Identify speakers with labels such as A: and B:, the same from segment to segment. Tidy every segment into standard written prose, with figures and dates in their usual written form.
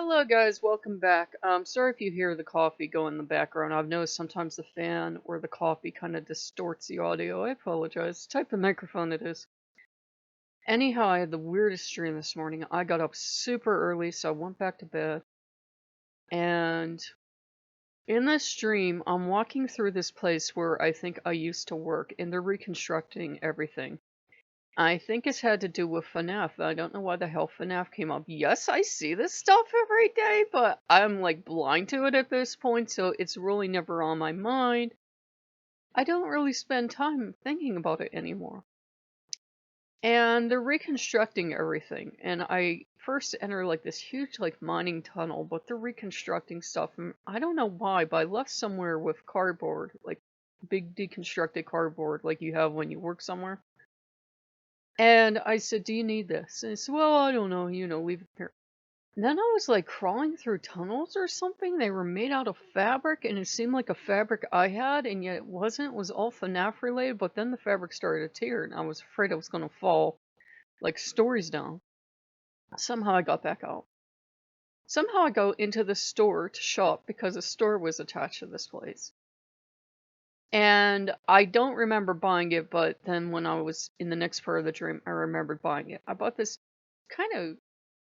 A: Hello guys, welcome back. Sorry if you hear the coffee go in the background. I've noticed sometimes the fan or the coffee kind of distorts the audio. I apologize. Type of microphone it is. Anyhow, I had the weirdest dream this morning. I got up super early, so I went back to bed. And in this dream, I'm walking through this place where I think I used to work, and they're reconstructing everything. I think it's had to do with FNAF. I don't know why the hell FNAF came up. Yes, I see this stuff every day, but I'm like blind to it at this point, so it's really never on my mind. I don't really spend time thinking about it anymore. And they're reconstructing everything, and I first enter like this huge like mining tunnel, but they're reconstructing stuff, and I don't know why, but I left somewhere with cardboard, like big deconstructed cardboard like you have when you work somewhere. And I said, "Do you need this?" And he said, "Well, I don't know, leave it here." And then I was like crawling through tunnels or something. They were made out of fabric, and it seemed like a fabric I had, and yet it wasn't. It was all FNAF related, but then the fabric started to tear, and I was afraid I was going to fall like stories down. Somehow I got back out. Somehow I go into the store to shop because a store was attached to this place. And I don't remember buying it, but then when I was in the next part of the dream, I remembered buying it. I bought this kind of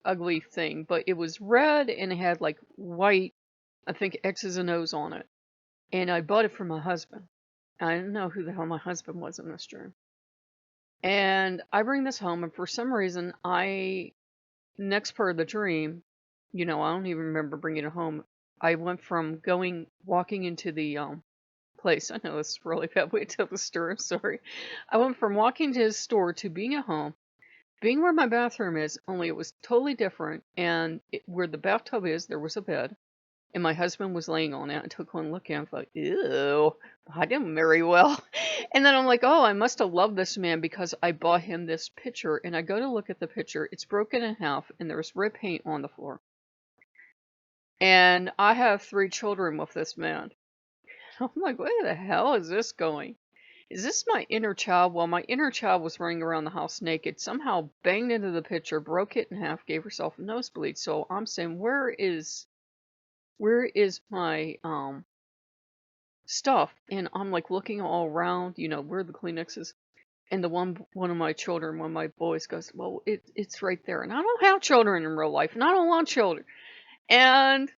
A: ugly thing, but it was red and it had like white, I think X's and O's on it. And I bought it for my husband. I didn't know who the hell my husband was in this dream. And I bring this home, and for some reason, next part of the dream, I don't even remember bringing it home. I went from walking into the place. I know this is a really bad way to tell the story. I'm sorry. I went from walking to his store to being at home, being where my bathroom is, only it was totally different. And where the bathtub is, there was a bed, and my husband was laying on it. I took one look at him, like, ew, I didn't very well. And then I'm like, oh, I must have loved this man because I bought him this picture. And I go to look at the picture. It's broken in half, and there's red paint on the floor. And I have 3 children with this man. I'm like, where the hell is this going? Is this my inner child? Well, my inner child was running around the house naked, somehow banged into the picture, broke it in half, gave herself a nosebleed. So I'm saying, where is my stuff? And I'm like looking all around, where the Kleenexes. And one of my children, one of my boys goes, well, it's right there. And I don't have children in real life, and I don't want children. And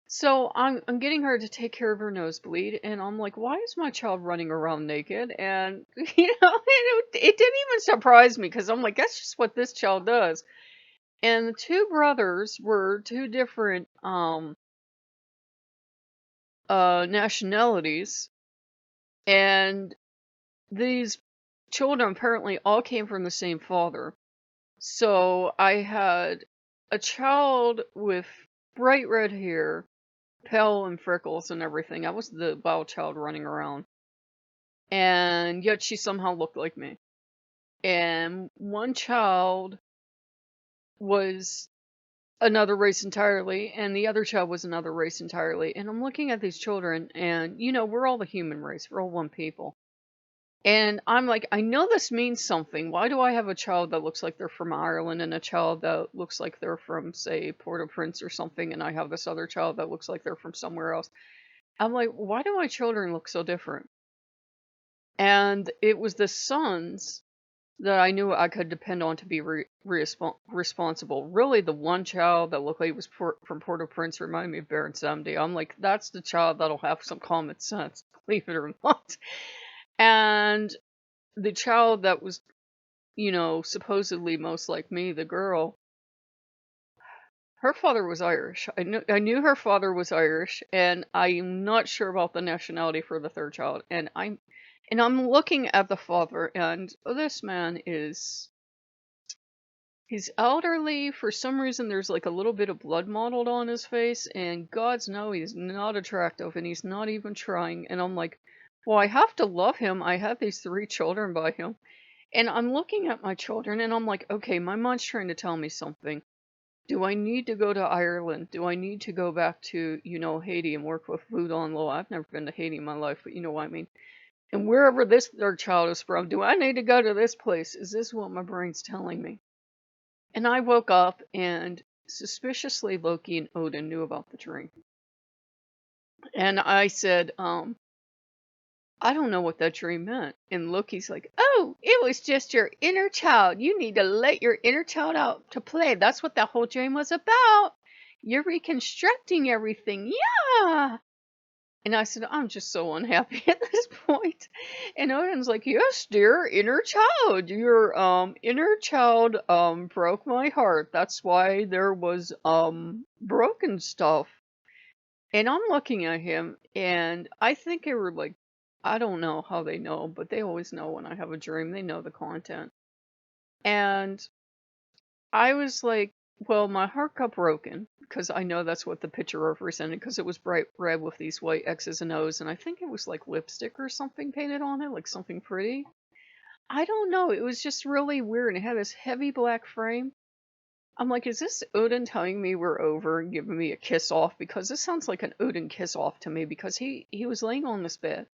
A: so I'm getting her to take care of her nosebleed, and I'm like, why is my child running around naked? And it didn't even surprise me because I'm like, that's just what this child does. And the 2 brothers were 2 different nationalities, and these children apparently all came from the same father. So I had a child with bright red hair, pale and freckles and everything. I was the wild child running around. And yet she somehow looked like me. And one child was another race entirely, and the other child was another race entirely. And I'm looking at these children, and we're all the human race. We're all one people. And I'm like, I know this means something. Why do I have a child that looks like they're from Ireland and a child that looks like they're from, say, Port-au-Prince or something, and I have this other child that looks like they're from somewhere else? I'm like, why do my children look so different? And it was the sons that I knew I could depend on to be responsible. Really, the one child that looked like he was from Port-au-Prince reminded me of Baron Samedi. I'm like, that's the child that'll have some common sense, believe it or not. And the child that was, supposedly most like me, the girl, her father was Irish. I knew her father was Irish, and I'm not sure about the nationality for the 3rd child. And I'm looking at the father, and this man he's elderly. For some reason, there's like a little bit of blood mottled on his face, and God's no, he's not attractive, and he's not even trying. And I'm like, well, I have to love him. I have these 3 children by him. And I'm looking at my children, and I'm like, okay, my mind's trying to tell me something. Do I need to go to Ireland? Do I need to go back to, Haiti and work with food on low? I've never been to Haiti in my life, but you know what I mean. And wherever this 3rd child is from, do I need to go to this place? Is this what my brain's telling me? And I woke up, and suspiciously Loki and Odin knew about the dream. And I said, I don't know what that dream meant. And Loki's like, oh, it was just your inner child. You need to let your inner child out to play. That's what that whole dream was about. You're reconstructing everything. Yeah. And I said, I'm just so unhappy at this point. And Odin's like, yes, dear, inner child. Your inner child broke my heart. That's why there was broken stuff. And I'm looking at him, and I think they were like, I don't know how they know, but they always know when I have a dream. They know the content. And I was like, well, my heart got broken because I know that's what the picture represented because it was bright red with these white X's and O's, and I think it was like lipstick or something painted on it, like something pretty. I don't know. It was just really weird. It had this heavy black frame. I'm like, is this Odin telling me we're over and giving me a kiss off? Because this sounds like an Odin kiss off to me because he was laying on this bed.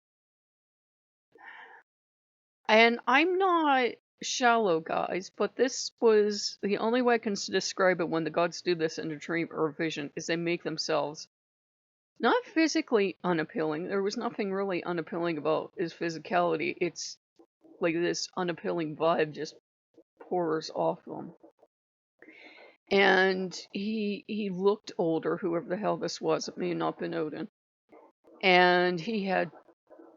A: And I'm not shallow, guys, but this was the only way I can describe it when the gods do this in a dream or a vision is they make themselves not physically unappealing. There was nothing really unappealing about his physicality. It's like this unappealing vibe just pours off him. And he looked older, whoever the hell this was. It may not have been Odin. And he had,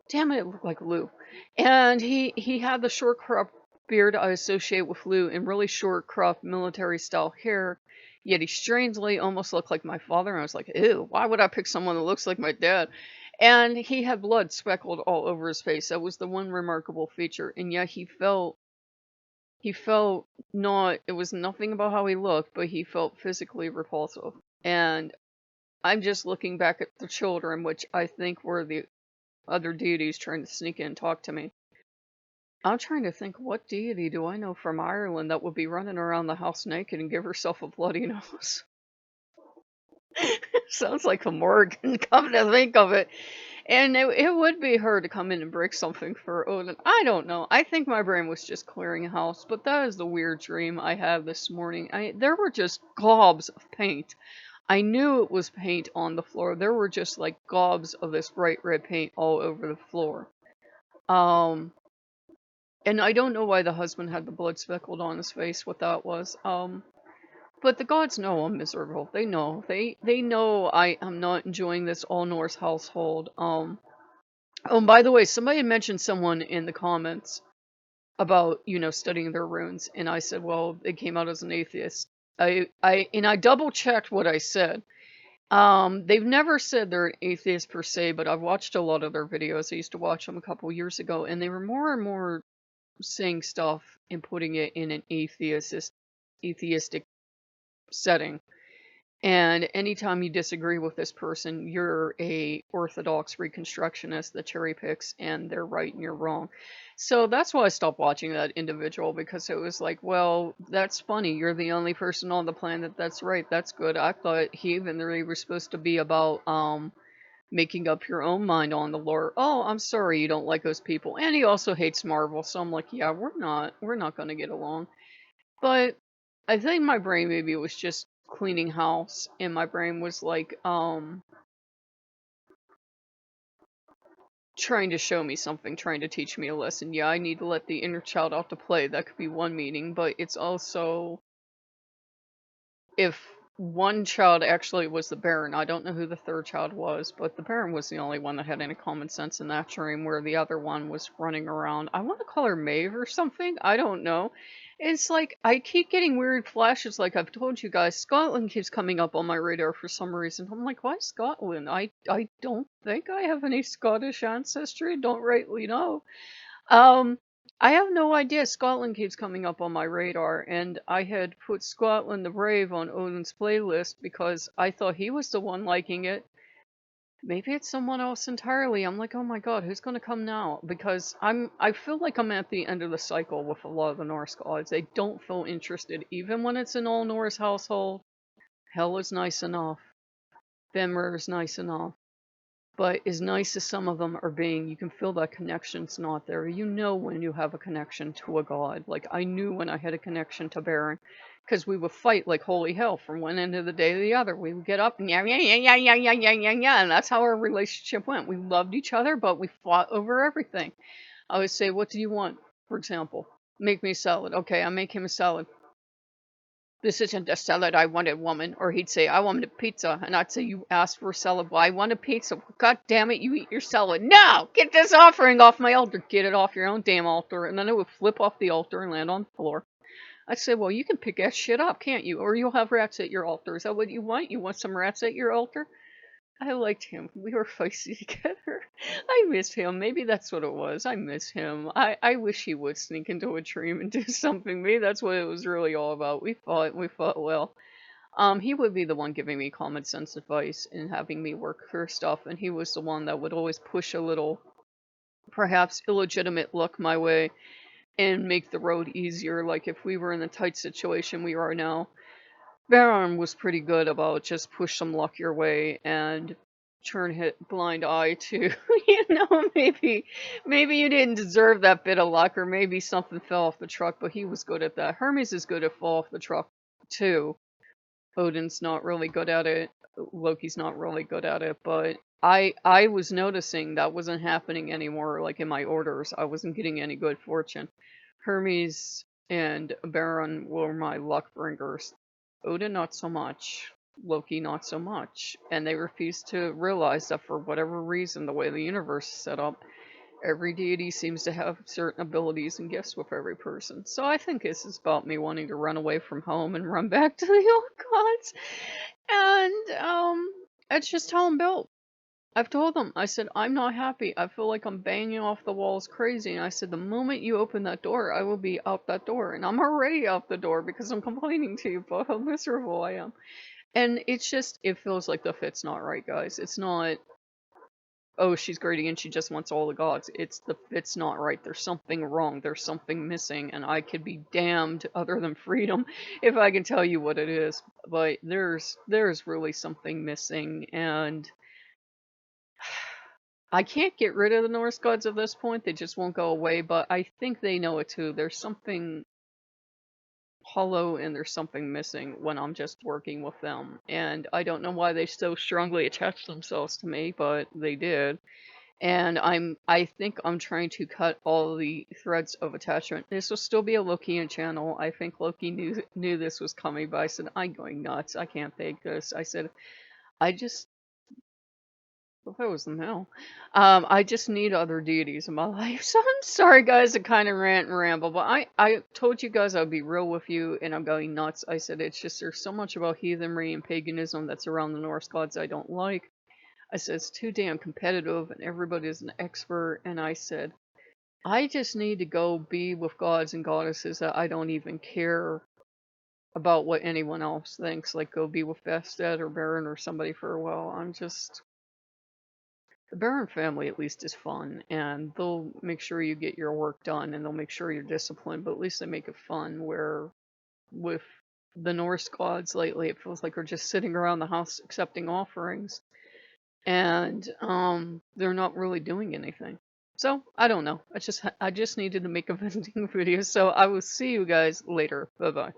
A: damn it looked like Lou. And he had the short cropped beard I associate with Lou and really short cropped military style hair. Yet he strangely almost looked like my father. And I was like, ew, why would I pick someone that looks like my dad? And he had blood speckled all over his face. That was the one remarkable feature. And yet he felt not, it was nothing about how he looked, but he felt physically repulsive. And I'm just looking back at the children, which I think were the other deities trying to sneak in and talk to me. I'm trying to think, what deity do I know from Ireland that would be running around the house naked and give herself a bloody nose? Sounds like a Morgan, come to think of it. And it would be her to come in and break something for Odin. I don't know. I think my brain was just clearing house, but that is the weird dream I had this morning. There were just gobs of paint. I knew it was paint on the floor. There were just like gobs of this bright red paint all over the floor. And I don't know why the husband had the blood speckled on his face, what that was. But the gods know I'm miserable. They know. They know I am not enjoying this all Norse household. Oh, and by the way, somebody had mentioned someone in the comments about, studying their runes, and I said, well, they came out as an atheist. I double checked what I said. They've never said they're an atheist per se, but I've watched a lot of their videos. I used to watch them a couple years ago, and they were more and more saying stuff and putting it in an atheistic setting. And anytime you disagree with this person, you're a orthodox reconstructionist that cherry picks and they're right and you're wrong. So that's why I stopped watching that individual, because it was like, well, that's funny. You're the only person on the planet that's right. That's good. I thought heathenry was supposed to be about making up your own mind on the lore. Oh, I'm sorry you don't like those people. And he also hates Marvel. So I'm like, yeah, we're not going to get along. But I think my brain maybe was just cleaning house, and my brain was like trying to show me something, trying to teach me a lesson. Yeah, I need to let the inner child out to play. That could be one meaning, but it's also if one child actually was the Baron. I don't know who the third child was, but the Baron was the only one that had any common sense in that dream, where the other one was running around. I want to call her Maeve or something. I don't know. It's like I keep getting weird flashes. Like I've told you guys, Scotland keeps coming up on my radar for some reason. I'm like, why Scotland? I don't think I have any Scottish ancestry. Don't rightly know. Um, I have no idea. Scotland keeps coming up on my radar, and I had put Scotland the Brave on Odin's playlist because I thought he was the one liking it. Maybe it's someone else entirely. I'm like, oh my god, who's gonna come now? Because I feel like I'm at the end of the cycle with a lot of the Norse gods. They don't feel interested, even when it's an all Norse household. Hell is nice enough. Fenrir is nice enough. But as nice as some of them are being, you can feel that connection's not there. You know when you have a connection to a god. Like, I knew when I had a connection to Baron, because we would fight like holy hell from one end of the day to the other. We would get up and yeah, yeah, yeah, yeah, yeah, yeah, yeah, yeah, yeah, and that's how our relationship went. We loved each other, but we fought over everything. I would say, "What do you want?" For example, make me a salad. Okay, I make him a salad. This isn't the salad I wanted, woman. Or he'd say, I wanted a pizza. And I'd say, you asked for a salad. Well, I want a pizza. God damn it, you eat your salad. No! Get this offering off my altar. Get it off your own damn altar. And then it would flip off the altar and land on the floor. I'd say, well, you can pick that shit up, can't you? Or you'll have rats at your altar. Is that what you want? You want some rats at your altar? I liked him. We were feisty together. I miss him. Maybe that's what it was. I miss him. I wish he would sneak into a dream and do something. Maybe that's what it was really all about. We fought well. He would be the one giving me common sense advice and having me work for stuff, and he was the one that would always push a little, perhaps illegitimate luck my way and make the road easier. Like if we were in the tight situation we are now, Baron was pretty good about just push some luck your way and turn hit blind eye to, maybe you didn't deserve that bit of luck, or maybe something fell off the truck, but he was good at that. Hermes is good at fall off the truck too. Odin's not really good at it. Loki's not really good at it, but I was noticing that wasn't happening anymore. Like in my orders, I wasn't getting any good fortune. Hermes and Baron were my luck bringers. Odin not so much. Loki not so much. And they refused to realize that for whatever reason, the way the universe is set up, every deity seems to have certain abilities and gifts with every person. So I think this is about me wanting to run away from home and run back to the old gods. And it's just how I'm built. I've told them, I said, I'm not happy. I feel like I'm banging off the walls crazy. And I said, the moment you open that door, I will be out that door. And I'm already out the door because I'm complaining to you about how miserable I am. And it's just, it feels like the fit's not right, guys. It's not, oh, she's greedy and she just wants all the gods. It's the fit's not right. There's something wrong. There's something missing. And I could be damned other than freedom if I can tell you what it is. But there's really something missing. And I can't get rid of the Norse gods at this point. They just won't go away. But I think they know it too. There's something hollow and there's something missing when I'm just working with them. And I don't know why they so strongly attach themselves to me, but they did. And I think I'm trying to cut all the threads of attachment. This will still be a Lokean channel. I think Loki knew this was coming, but I said, I'm going nuts. I can't take this. I said, I just well, that was the mail. I just need other deities in my life. So I'm sorry, guys, to kind of rant and ramble, but I told you guys I'd be real with you, and I'm going nuts. I said it's just there's so much about heathenry and paganism that's around the Norse gods I don't like. I said it's too damn competitive, and everybody's an expert. And I said I just need to go be with gods and goddesses that I don't even care about what anyone else thinks. Like go be with Bastet or Baron or somebody for a while. I'm just the Baron family at least is fun, and they'll make sure you get your work done, and they'll make sure you're disciplined, but at least they make it fun, where with the Norse gods lately, it feels like they're just sitting around the house accepting offerings, and they're not really doing anything. So, I don't know. I just needed to make a venting video, so I will see you guys later. Bye-bye.